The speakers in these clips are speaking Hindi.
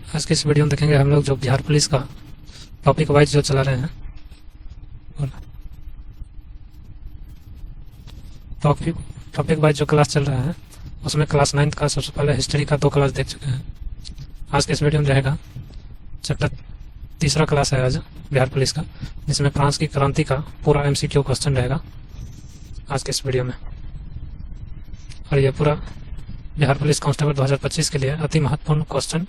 आज के इस वीडियो में देखेंगे हम लोग जो बिहार पुलिस का टॉपिक वाइज जो चला रहे हैं, टॉपिक वाइज जो क्लास चल रहा है उसमें क्लास 9th का सबसे पहले हिस्ट्री का 2 क्लास देख चुके हैं। आज के इस वीडियो में रहेगा चैप्टर 3रा क्लास है आज बिहार पुलिस का, जिसमें फ्रांस की क्रांति का पूरा MCQ क्वेश्चन रहेगा आज के इस वीडियो में। और यह पूरा बिहार पुलिस कांस्टेबल 2025 के लिए अति महत्वपूर्ण क्वेश्चन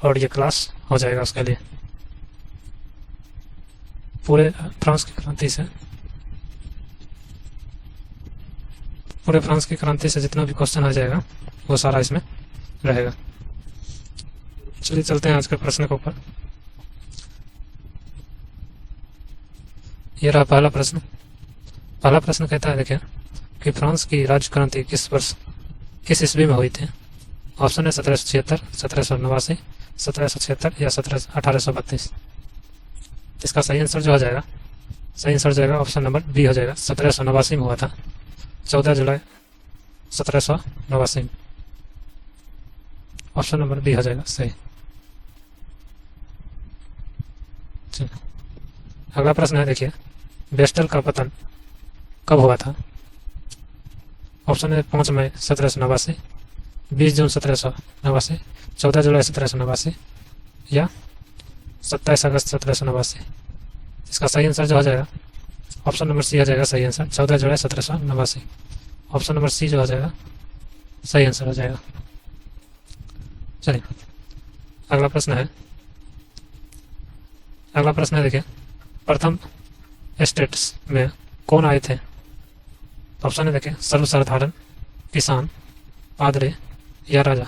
और ये क्लास हो जाएगा उसके लिए। पूरे फ्रांस की क्रांति से जितना भी क्वेश्चन आ जाएगा वो सारा इसमें रहेगा। चलिए चलते हैं आज के प्रश्न के ऊपर। ये रहा पहला प्रश्न। पहला प्रश्न कहता है, देखिए कि फ्रांस की राज्य क्रांति किस ईस्वी में हुई थी। ऑप्शन है 1776, 1789, 1776 या 1832। इसका सही आंसर जो हो जाएगा, ऑप्शन नंबर बी हो जाएगा। 1789 में हुआ था, 14 जुलाई 1789 में। ऑप्शन नंबर बी हो जाएगा सही। चलिए अगला प्रश्न है, देखिए बेस्टल का पतन कब हुआ था। ऑप्शन है 5 मई 1789, 20 जून 1789, 14 जुलाई 1789 या 27 अगस्त 1789। इसका सही आंसर जो हो जाएगा, ऑप्शन नंबर सी हो जाएगा सही आंसर, 14 जुलाई 1789। ऑप्शन नंबर सी जो हो जाएगा सही आंसर हो जाएगा। चलिए अगला प्रश्न है, देखिए प्रथम स्टेट्स में कौन आए थे। ऑप्शन है देखिए सर्वसाधारण, किसान, पादरी या राजा।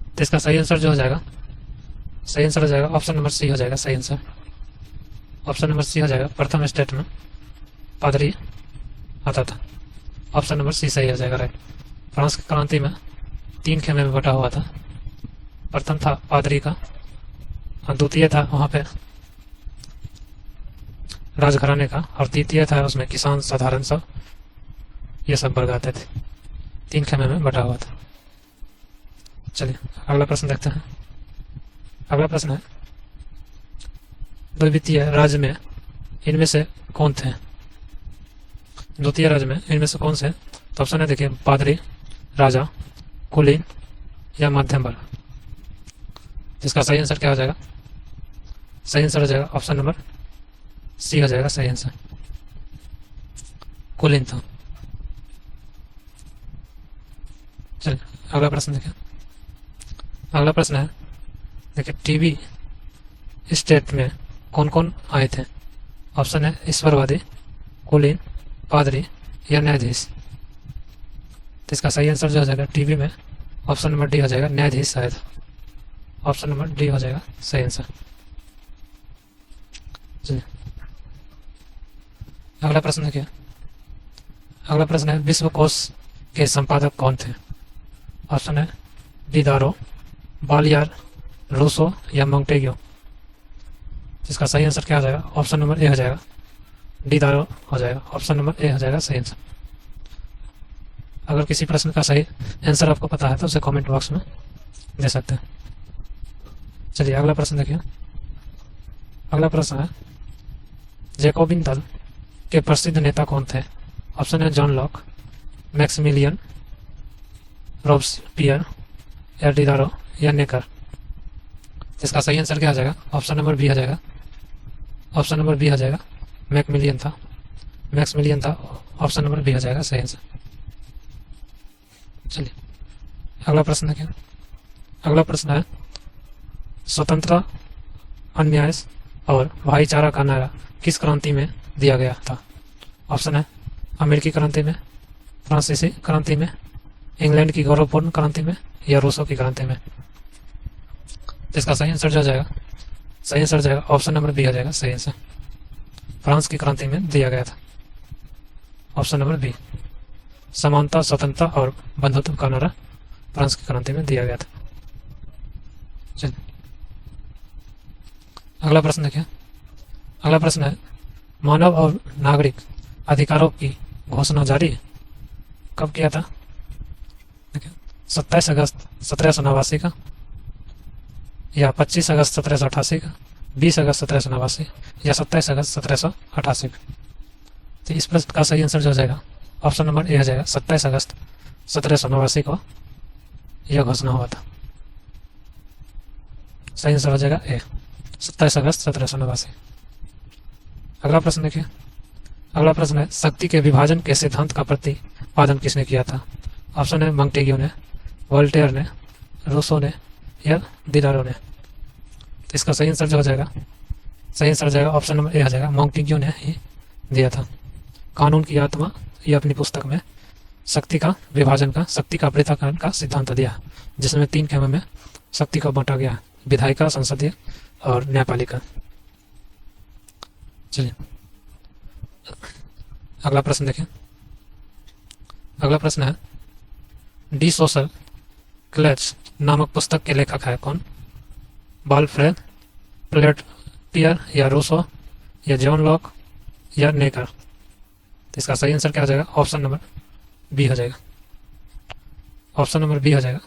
तो इसका सही आंसर जो हो जाएगा, ऑप्शन नंबर सी हो जाएगा सही आंसर। ऑप्शन नंबर सी हो जाएगा, प्रथम स्टेट में पादरी आता था। ऑप्शन नंबर सी सही हो जाएगा राइट। फ्रांस की क्रांति में 3 खेमे में बटा हुआ था। प्रथम था पादरी का और द्वितीय था वहां पे राजघराने का और तृतीय था उसमें किसान, साधारण सब ये सब वर्ग आते थे। 3 खेमे में बटा हुआ था। चलिए अगला प्रश्न देखते हैं। अगला प्रश्न है, द्वितीय राज्य में इनमें से कौन थे। द्वितीय राज्य में इनमें से कौन से। तो ऑप्शन है देखिए पादरी, राजा, कुलीन या मध्यम वर्ग। जिसका सही आंसर क्या हो जाएगा, सही आंसर हो जाएगा ऑप्शन नंबर सी हो जाएगा सही आंसर, कुलीन था। चलिए अगला प्रश्न देखिए। अगला प्रश्न है देखिए टीबी स्टेट में कौन कौन आए थे। ऑप्शन है ईश्वरवादी, कुलीन, पादरी या न्यायाधीश। तो इसका सही आंसर जो हो जाएगा टीबी में ऑप्शन नंबर डी हो जाएगा, न्यायाधीश शायद। ऑप्शन नंबर डी हो जाएगा सही आंसर। चलिए अगला प्रश्न है क्या। अगला प्रश्न है विश्वकोश के संपादक कौन थे। ऑप्शन है डिडारो, बालियार, रूसो या मोंटेग्यू। इसका सही आंसर क्या हो जाएगा, ऑप्शन नंबर ए हो जाएगा, डिडारो हो जाएगा। ऑप्शन नंबर ए हो जाएगा सही आंसर। अगर किसी प्रश्न का सही आंसर आपको पता है तो उसे कमेंट बॉक्स में दे सकते हैं। चलिए अगला प्रश्न देखिए। अगला प्रश्न है जैकोबिन दल के प्रसिद्ध नेता कौन थे। ऑप्शन है जॉन लॉक, मैक्सिमिलियन, रॉब्सपियर या डिडारो या नेकर। इसका सही आंसर क्या हो जाएगा, ऑप्शन नंबर बी हो जाएगा, ऑप्शन नंबर बी हो जाएगा, मैक्सिमिलियन था। ऑप्शन नंबर बी हो जाएगा सही आंसर। चलिए अगला प्रश्न है क्या। अगला प्रश्न है स्वतंत्रता, अन्याय और भाईचारा का नारा किस क्रांति में दिया गया था। ऑप्शन है अमेरिकी क्रांति में, फ्रांसीसी क्रांति में, इंग्लैंड की गौरवपूर्ण क्रांति में या रूसों की क्रांति में। इसका सही आंसर जो जाएगा, सही आंसर जाएगा ऑप्शन नंबर बी हो जाएगा सही आंसर, फ्रांस की क्रांति में दिया गया था। ऑप्शन नंबर बी, समानता, स्वतंत्रता और बंधुत्व का नारा फ्रांस की क्रांति में दिया गया था। चलिए अगला प्रश्न देखिए। अगला प्रश्न है मानव और नागरिक अधिकारों की घोषणा जारी कब किया था। 27 अगस्त 1789 का, या 25 अगस्त 1788 का, 20 अगस्त 1789 या 27 अगस्त 1788 का। तो इस प्रश्न का सही आंसर जो हो जाएगा ऑप्शन नंबर ए हो जाएगा, 27 अगस्त 1789 को यह घोषणा हुआ था। सही आंसर हो जाएगा ए, 27 अगस्त 1789। अगला प्रश्न देखिए। अगला प्रश्न है, शक्ति के विभाजन के सिद्धांत का प्रतिपादन किसने किया था? ऑप्शन है मोंटेग्यू ने, वोल्टेयर ने, रूसो ने या दिडारो ने। तो इसका सही आंसर जो हो जाएगा, सही आंसर हो जाएगा ऑप्शन नंबर ए हो जाएगा, मोंटेग्यू ने ही दिया था। कानून की आत्मा ये अपनी पुस्तक में शक्ति का विभाजन का, शक्ति का पृथक्करण का सिद्धांत दिया, जिसमें 3 खेमों में शक्ति को बांटा गया, विधायिका, संसदीय और न्यायपालिका। चलिए अगला प्रश्न देखें। अगला प्रश्न है, डी सोशल क्लच नामक पुस्तक के लेखक है कौन? बाल्फ्रेड, प्लेटियर या रूसो या जॉन लॉक या नेकर। तो इसका सही आंसर क्या हो जाएगा? ऑप्शन नंबर बी हो जाएगा, ऑप्शन नंबर बी हो जाएगा,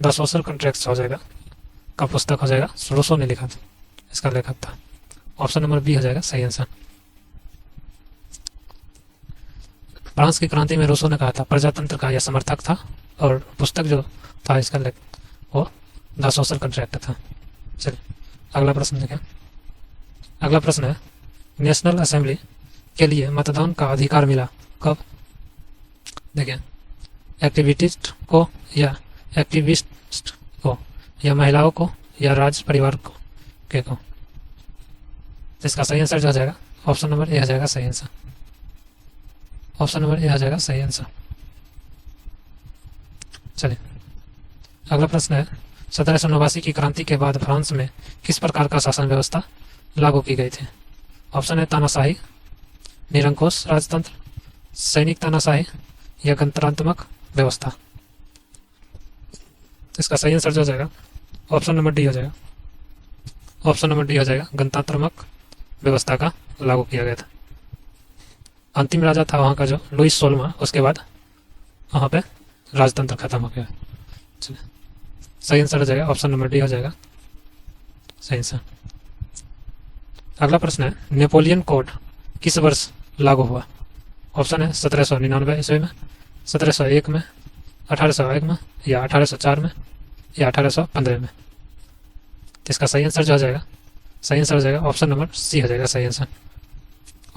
द सोशल कॉन्ट्रैक्ट्स हो जाएगा का पुस्तक हो जाएगा, रूसो ने लिखा था, इसका लेखक था। ऑप्शन नंबर बी हो जाएगा सही आंसर। फ्रांस की क्रांति में रूसो ने कहा था प्रजातंत्र का यह समर्थक था, और पुस्तक जो था इसका वो द सोशल कॉन्ट्रैक्ट था। चलिए अगला प्रश्न देखें। अगला प्रश्न है, नेशनल असेंबली के लिए मतदान का अधिकार मिला कब? देखें, एक्टिविस्ट को या एक्टिविस्ट को या महिलाओं को या राज परिवार को के को। तो इसका सही आंसर जो हो जाएगा ऑप्शन नंबर ए हो जाएगा सही आंसर, ऑप्शन नंबर ए हो जाएगा सही आंसर। चलिए अगला प्रश्न है, 1789 की क्रांति के बाद फ्रांस में किस प्रकार का शासन व्यवस्था लागू की गई थी? ऑप्शन है तानाशाही, निरंकुश राजतंत्र, सैनिक तानाशाही या गणतंत्रात्मक व्यवस्था। तो इसका सही आंसर जो हो जाएगा ऑप्शन नंबर डी हो जाएगा, ऑप्शन नंबर डी हो जाएगा, गणतंत्रात्मक व्यवस्था का लागू किया गया था। अंतिम राजा था वहाँ का जो लुइस 16वां, उसके बाद वहाँ पे राजतंत्र खत्म हो गया। चलिए सही आंसर हो जाएगा ऑप्शन नंबर डी हो जाएगा सही आंसर। अगला प्रश्न है, नेपोलियन कोड किस वर्ष लागू हुआ? ऑप्शन है 1799 ईस्वी में, 1701 में, 1801 में या 1804 में या 1815 में। तो इसका सही आंसर जो हो जाएगा, सही आंसर हो जाएगा ऑप्शन नंबर सी हो जाएगा सही आंसर,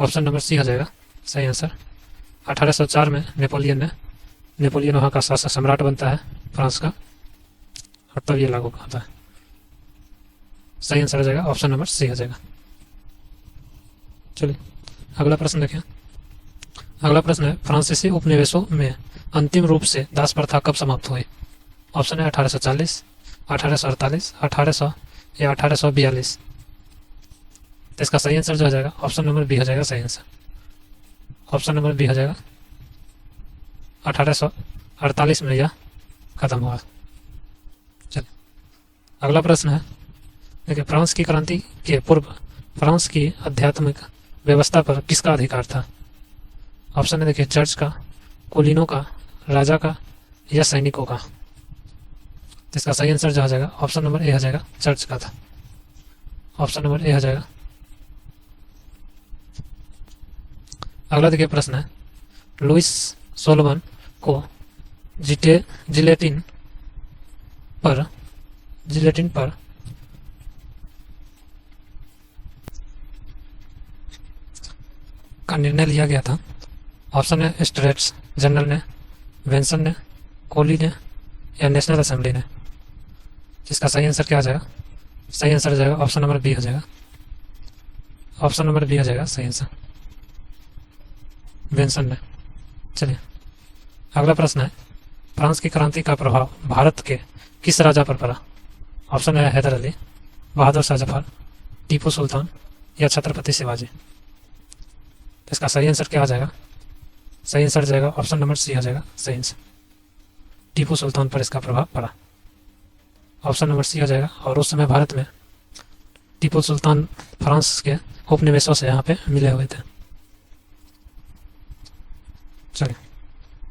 ऑप्शन नंबर सी हो जाएगा सही आंसर। 1804 में नेपोलियन वहाँ का शासक सम्राट बनता है फ्रांस का, और तब ये लागू होता है। सही आंसर हो जाएगा ऑप्शन नंबर सी हो जाएगा। चलिए अगला प्रश्न देखें। अगला प्रश्न है, फ्रांसीसी उपनिवेशों में अंतिम रूप से दास प्रथा कब समाप्त हुई? ऑप्शन है 1840, 1848, 1800 या 1842। तो इसका सही आंसर जो हो जाएगा ऑप्शन नंबर बी हो जाएगा सही आंसर, ऑप्शन नंबर बी हो जाएगा, 1848 में यह खत्म हुआ। चलिए अगला प्रश्न है, देखिए, फ्रांस की क्रांति के पूर्व फ्रांस की आध्यात्मिक व्यवस्था पर किसका अधिकार था? ऑप्शन है देखिए, चर्च का, कुलीनों का, राजा का या सैनिकों का। तो इसका सही आंसर जो हो जाएगा ऑप्शन नंबर ए हो जाएगा, चर्च का था, ऑप्शन नंबर ए हो जाएगा। अगला देखिए प्रश्न है, लुइस 16 को जिलेटिन पर का निर्णय लिया गया था। ऑप्शन है स्टेट्स जनरल ने, वेंसन ने, कोली ने या नेशनल असेंबली ने। जिसका सही आंसर क्या हो जाएगा? सही आंसर हो जाएगा ऑप्शन नंबर बी हो जाएगा, ऑप्शन नंबर बी हो जाएगा सही आंसर, वेंसन ने। चलिए अगला प्रश्न है, फ्रांस की क्रांति का प्रभाव भारत के किस राजा पर पड़ा? ऑप्शन है हैदर अली, बहादुर शाह जफर, टीपू सुल्तान या छत्रपति शिवाजी। तो इसका सही आंसर क्या हो जाएगा? सही आंसर हो जाएगा ऑप्शन नंबर सी हो जाएगा सही आंसर, टीपू सुल्तान पर इसका प्रभाव पड़ा, ऑप्शन नंबर सी हो जाएगा। और उस समय भारत में टीपू सुल्तान फ्रांस के उपनिवेशों से यहाँ पे मिले हुए थे। चलिए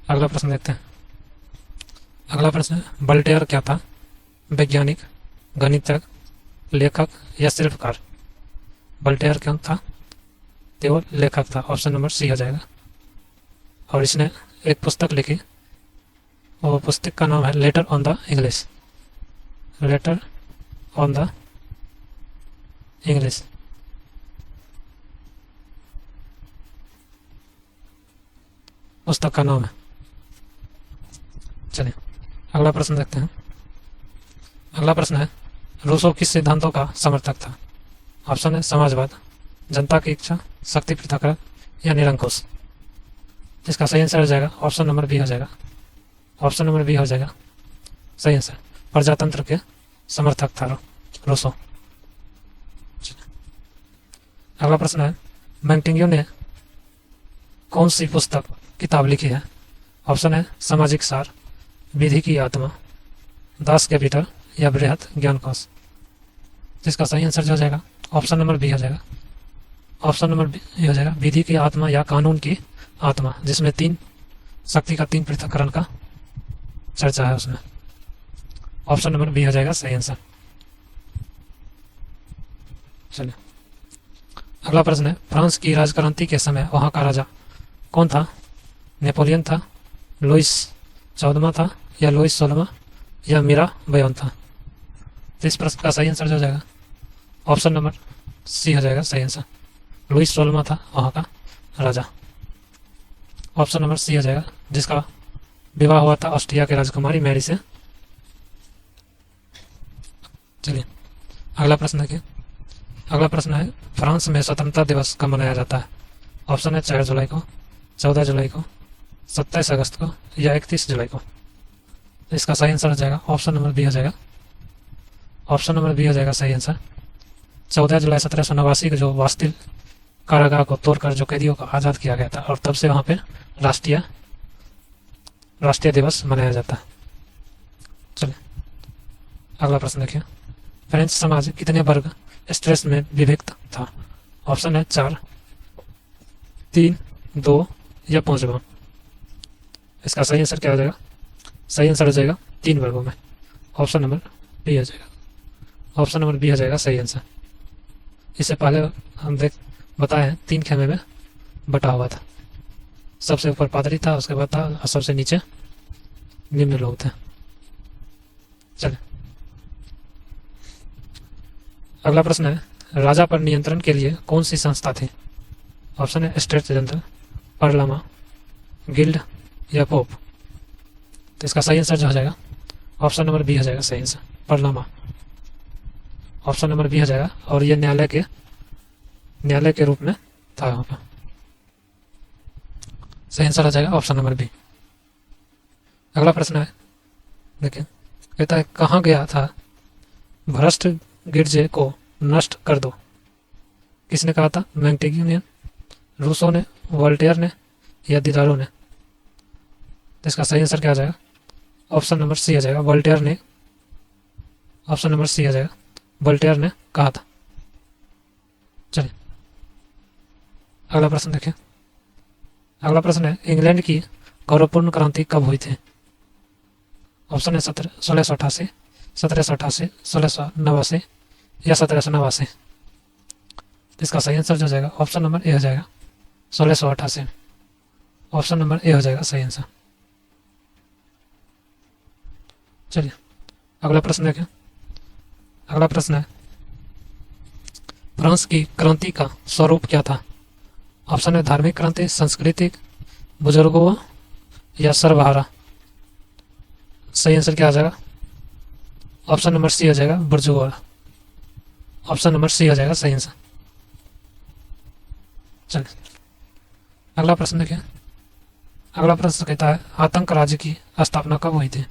अगला प्रश्न देखते हैं। अगला प्रश्न है, वोल्टेयर क्या था? वैज्ञानिक, गणितज्ञ, लेखक या शिल्पकार? वोल्टेयर क्या था? तो वो लेखक था। ऑप्शन नंबर सी हो जाएगा। और इसने एक पुस्तक लिखी, और पुस्तक का नाम है later on the English. Later on the English. पुस्तक का नाम है। चलिए अगला प्रश्न देखते हैं। अगला प्रश्न है, रूसो किस सिद्धांतों का समर्थक था? ऑप्शन है समाजवाद, जनता की इच्छा, शक्ति पृथक्करण या निरंकुश? इसका सही आंसर हो जाएगा ऑप्शन नंबर बी हो जाएगा। ऑप्शन नंबर बी हो जाएगा सही आंसर। प्रजातंत्र के समर्थक था रूसो। अगला प्रश्न है, मैंटिंग्यू ने कौन सी पुस्तक किताब लिखी है? ऑप्शन है सामाजिक सार, विधि की आत्मा, दास कैपिटल या बृहत ज्ञान कोश? जिसका सही आंसर जो हो जाएगा ऑप्शन नंबर बी हो जाएगा। ऑप्शन नंबर बी हो जाएगा विधि की आत्मा या कानून की आत्मा, जिसमें तीन शक्ति का तीन पृथक्करण का चर्चा है उसमें। ऑप्शन नंबर बी हो जाएगा सही आंसर। चलिए अगला प्रश्न है, फ्रांस की राजक्रांति के समय वहां का राजा कौन था? नेपोलियन था, लुइस 14वां था या लुइस 16वां या मीरा बयान था? तो इस प्रश्न का सही आंसर जो हो जाएगा ऑप्शन नंबर सी हो जाएगा सही आंसर। लुइस 16वां था वहां का राजा। ऑप्शन नंबर सी हो जाएगा, जिसका विवाह हुआ था ऑस्ट्रिया के राजकुमारी मैरी से। चलिए अगला प्रश्न देखिए। अगला प्रश्न है, फ्रांस में स्वतंत्रता दिवस कब मनाया जाता है? ऑप्शन है 4 जुलाई को, 14 जुलाई को, 27 अगस्त को या 31 जुलाई को? इसका सही आंसर हो जाएगा ऑप्शन नंबर बी हो जाएगा। ऑप्शन नंबर बी हो जाएगा सही आंसर। 14 जुलाई 1789 को जो वास्तिल कारागार को तोड़कर जो कैदियों को आज़ाद किया गया था, और तब से वहाँ पे राष्ट्रीय दिवस मनाया जाता है। चलिए अगला प्रश्न देखिए। फ्रेंच समाज कितने वर्ग स्ट्रेस में विभक्त था? ऑप्शन है 4, 3, 2 या 5 वर्ग? इसका सही आंसर क्या हो जाएगा? सही आंसर हो जाएगा 3 वर्गों में। ऑप्शन नंबर बी हो जाएगा। ऑप्शन नंबर बी हो जाएगा सही आंसर। इससे पहले हम बताए 3 खेमे में बटा हुआ था। सबसे ऊपर पादरी था, उसके बाद था, और सबसे नीचे निम्न लोग थे। चलिए अगला प्रश्न है, राजा पर नियंत्रण के लिए कौन सी संस्था थी? ऑप्शन है स्टेट जनरल, पार्लामा, गिल्ड या पोप? तो इसका सही आंसर जो हो जाएगा ऑप्शन नंबर बी हो जाएगा सही आंसर, पार्लामा। ऑप्शन नंबर बी हो जाएगा। और ये न्यायालय के रूप में था वहाँ पर। सही आंसर हो जाएगा ऑप्शन नंबर बी। अगला प्रश्न है, देखिए, कहता है कहाँ गया था भ्रष्ट गिरजे को नष्ट कर दो? किसने कहा था? मैंटिग्यू ने, रूसो ने, वोल्टेयर ने या दिदारो ने? तो इसका सही आंसर क्या आ जाएगा? ऑप्शन नंबर सी आ जाएगा, वोल्टेयर ने। ऑप्शन नंबर सी आ जाएगा, वोल्टेयर ने कहा था। चलिए अगला प्रश्न देखिए। अगला प्रश्न है, इंग्लैंड की गौरवपूर्ण क्रांति कब हुई थी? ऑप्शन है 1688, 1788, 1689 या 1789? इसका सही आंसर जो जाएगा ऑप्शन नंबर ए हो जाएगा 1688। ऑप्शन नंबर ए हो जाएगा सही आंसर। चलिए अगला प्रश्न देखें। अगला प्रश्न है, फ्रांस की क्रांति का स्वरूप क्या था? ऑप्शन है धार्मिक क्रांति, सांस्कृतिक, बुजुर्गों या सर्वहारा? सही आंसर क्या आ जाएगा? ऑप्शन नंबर सी हो जाएगा बुर्जुआ। ऑप्शन नंबर सी हो जाएगा सही आंसर। चलिए अगला प्रश्न देखिए। अगला प्रश्न कहता है, आतंक राज्य की स्थापना कब हुई थी?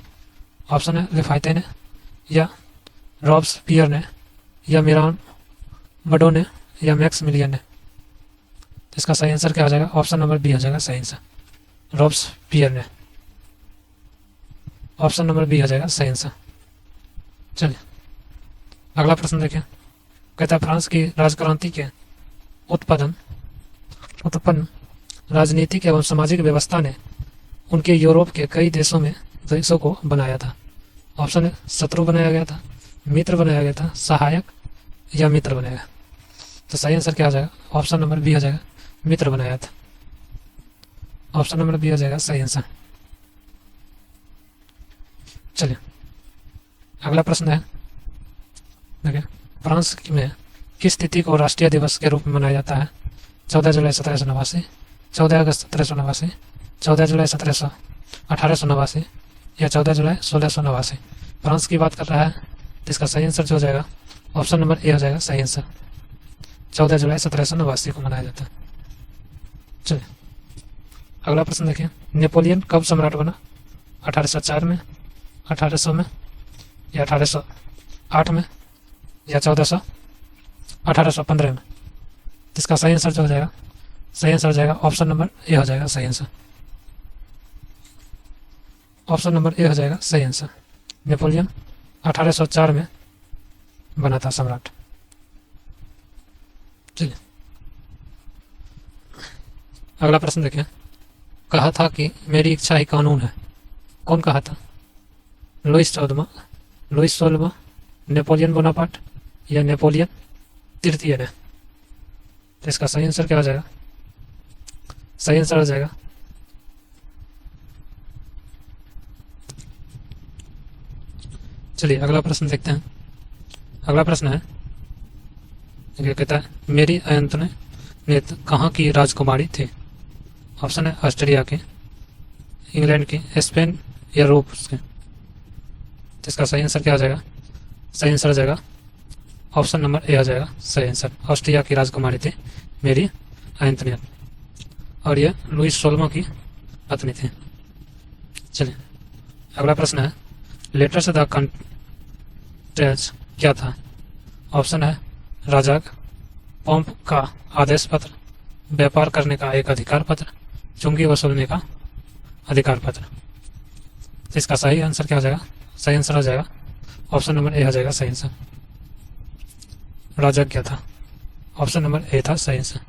ऑप्शन है रिफायते ने या रॉब्सपियर ने या मिरान बडो ने या मैक्स मिलियन ने? इसका सही आंसर क्या हो जाएगा? ऑप्शन नंबर बी हो जाएगा सही आंसर, रॉब्सपियर ने। ऑप्शन नंबर बी हो जाएगा सही आंसर। चलिए अगला प्रश्न देखिए। कहता है, फ्रांस की राजक्रांति के उत्पन्न राजनीतिक एवं सामाजिक व्यवस्था ने उनके यूरोप के कई देशों में देशों को बनाया था? ऑप्शन है शत्रु बनाया गया था, मित्र बनाया गया था, सहायक या मित्र बनाया। तो सही आंसर क्या हो जाएगा? ऑप्शन नंबर बी हो जाएगा, मित्र बनाया था। ऑप्शन नंबर बी हो जाएगा सही आंसर। चलिए अगला प्रश्न है, देखिए फ्रांस में किस तिथि को राष्ट्रीय दिवस के रूप में मनाया जाता है? 14 जुलाई 1789, 14 अगस्त 1789, 14 जुलाई 1889 या 14 जुलाई 1689। फ्रांस की बात कर रहा है तो इसका सही आंसर जो हो जाएगा ऑप्शन नंबर ए हो जाएगा सही आंसर। 14 जुलाई 1789 को मनाया जाता है। चलिए अगला प्रश्न देखिए, नेपोलियन कब सम्राट बना? 1804 में, 1800 में या 1808 में या 1815 में। इसका सही आंसर जो हो जाएगा, सही आंसर हो जाएगा ऑप्शन नंबर ए हो जाएगा सही आंसर। ऑप्शन नंबर ए हो जाएगा सही आंसर। नेपोलियन 1804 में बना था सम्राट। चलिए अगला प्रश्न देखिए, कहा था कि मेरी इच्छा ही कानून है, कौन कहा था? लुईस 16वां, नेपोलियन बोनापार्ट या नेपोलियन तृतीय ने। तो इसका सही आंसर क्या हो जाएगा? सही आंसर हो जाएगा चलिए अगला प्रश्न देखते हैं। अगला प्रश्न है, ये कहता है मेरी अंतोनेट कहाँ की राजकुमारी थी? ऑप्शन है ऑस्ट्रिया के, इंग्लैंड की, स्पेन या रूस के। तो इसका सही आंसर क्या हो जाएगा? सही आंसर हो जाएगा ऑप्शन नंबर ए हो जाएगा सही आंसर। ऑस्ट्रिया की राजकुमारी थी मेरी अंतोनेट और यह लुईस 16वां की पत्नी थी। चलिए अगला प्रश्न है, लेटर्स द कंटेंट्स क्या था? ऑप्शन है राजा पंप का आदेश पत्र, व्यापार करने का एक अधिकार पत्र, चुंगी वसूलने का अधिकार पत्र। तो इसका सही आंसर क्या हो जाएगा? सही आंसर हो जाएगा ऑप्शन नंबर ए हो जाएगा सही आंसर। राजा क्या था? ऑप्शन नंबर ए था सही आंसर।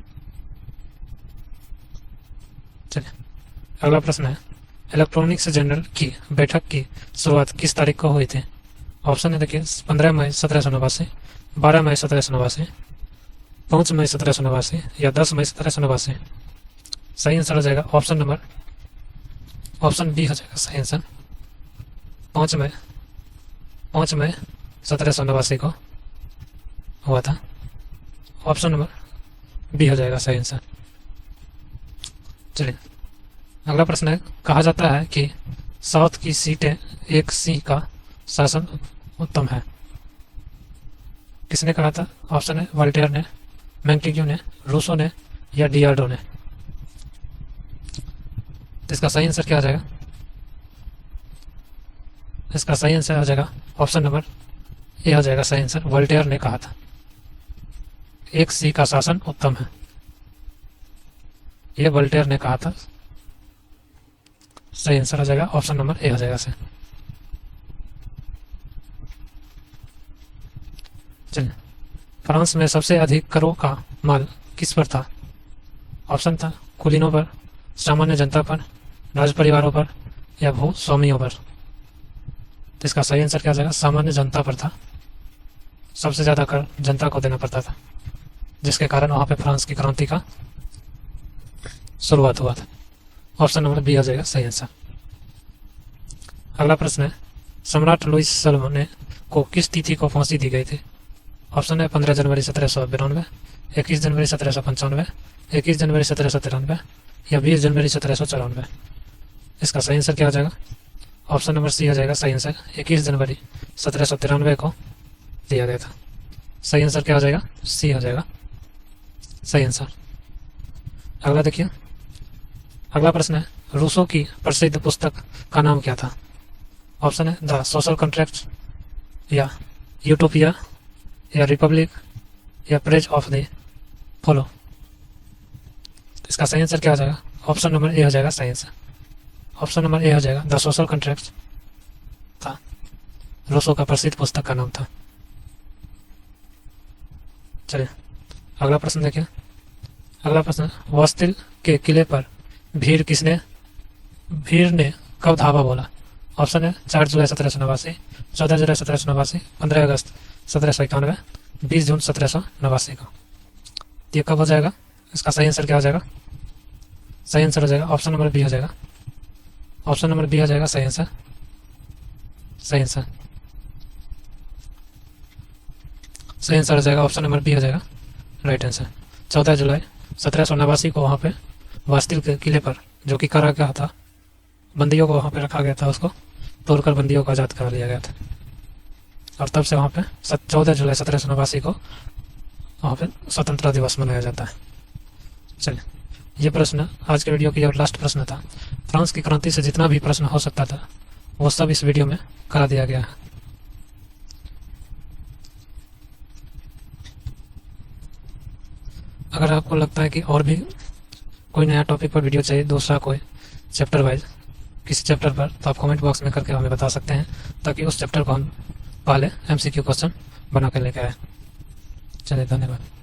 चलिए अगला प्रश्न है, इलेक्ट्रॉनिक्स जनरल की बैठक की शुरुआत किस तारीख को हुई थी? ऑप्शन है देखिए 15 मई 1789, 12 मई 1789, 5 मई 1789 या 10 मई 1789। सही आंसर हो जाएगा ऑप्शन नंबर, ऑप्शन बी हो जाएगा सही आंसर। 5 मई 1789 को हुआ था। ऑप्शन नंबर बी हो जाएगा सही आंसर। चलिए अगला प्रश्न है, कहा जाता है कि साउथ की सीटें एक सिंह का शासन उत्तम है, किसने कहा था? ऑप्शन है वोल्टेयर ने, मैंक्टिग्यू ने, रूसो ने या डियार्डो ने। तो इसका सही आंसर क्या हो जाएगा? इसका सही आंसर हो जाएगा ऑप्शन नंबर ए हो जाएगा सही आंसर। वोल्टेयर ने कहा था एक सिंह का शासन उत्तम है, यह वोल्टेयर ने कहा था। सही आंसर हो जाएगा ऑप्शन नंबर ए हो जाएगा सही। चलिए फ्रांस में सबसे अधिक करों का माल किस पर था? ऑप्शन था कुलीनों पर, सामान्य जनता पर, राज परिवारों पर या भू स्वामियों पर। तो इसका सही आंसर क्या हो जाएगा? सामान्य जनता पर था। सबसे ज्यादा कर जनता को देना पड़ता था, जिसके कारण वहां पे फ्रांस की क्रांति का शुरुआत हुआ था। ऑप्शन नंबर बी हो जाएगा सही आंसर। अगला प्रश्न है, सम्राट लुईस 16 को किस तिथि को फांसी दी गई थी? ऑप्शन है 15 जनवरी 1792, 21 जनवरी 1795, 21 जनवरी 1793 या 20 जनवरी 1794। इसका सही आंसर क्या हो जाएगा? ऑप्शन नंबर सी हो जाएगा सही आंसर। 21 जनवरी 1793 को दिया गया था। सही आंसर क्या हो जाएगा? सी हो जाएगा सही आंसर। अगला देखिए, अगला प्रश्न है, रूसो की प्रसिद्ध पुस्तक का नाम क्या था? ऑप्शन है द सोशल कॉन्ट्रैक्ट या यूटोपिया या रिपब्लिक या प्रेज ऑफ द फॉलो। इसका सही आंसर क्या हो जाएगा? ऑप्शन नंबर ए हो जाएगा सही आंसर। ऑप्शन नंबर ए हो जाएगा द सोशल कॉन्ट्रैक्ट था, रूसो का प्रसिद्ध पुस्तक का नाम था। चलिए अगला प्रश्न देखिए। अगला प्रश्न, वास्तिल के किले पर भीड़ ने कब धावा बोला? ऑप्शन है 4 जुलाई 1789, 14 जुलाई 1789, 15 अगस्त 1791, 20 जून 1789 का। ये कब हो जाएगा? इसका सही आंसर क्या हो जाएगा? सही आंसर हो जाएगा ऑप्शन नंबर बी हो जाएगा। ऑप्शन नंबर बी हो जाएगा सही आंसर। सही आंसर सही आंसर हो जाएगा ऑप्शन नंबर बी हो जाएगा राइट आंसर। 14 जुलाई 1789 को वहाँ पे वास्तिल के किले पर, जो कि करा गया था, बंदियों को वहाँ पे रखा गया था, उसको तोड़कर बंदियों को आज़ाद करा लिया गया था। और तब से वहाँ पे 14 जुलाई 1789 को वहाँ पे स्वतंत्रता दिवस मनाया जाता है। चलिए, ये प्रश्न आज के वीडियो की और लास्ट प्रश्न था। फ्रांस की क्रांति से जितना भी प्रश्न हो सकता था वो सब इस वीडियो में करा दिया गया है। अगर आपको लगता है कि और भी कोई नया टॉपिक पर वीडियो चाहिए, दूसरा कोई चैप्टर वाइज किसी चैप्टर पर, तो आप कमेंट बॉक्स में करके हमें बता सकते हैं, ताकि उस चैप्टर को हम पहले MCQ क्वेश्चन बना कर लेके आए। चलिए, धन्यवाद।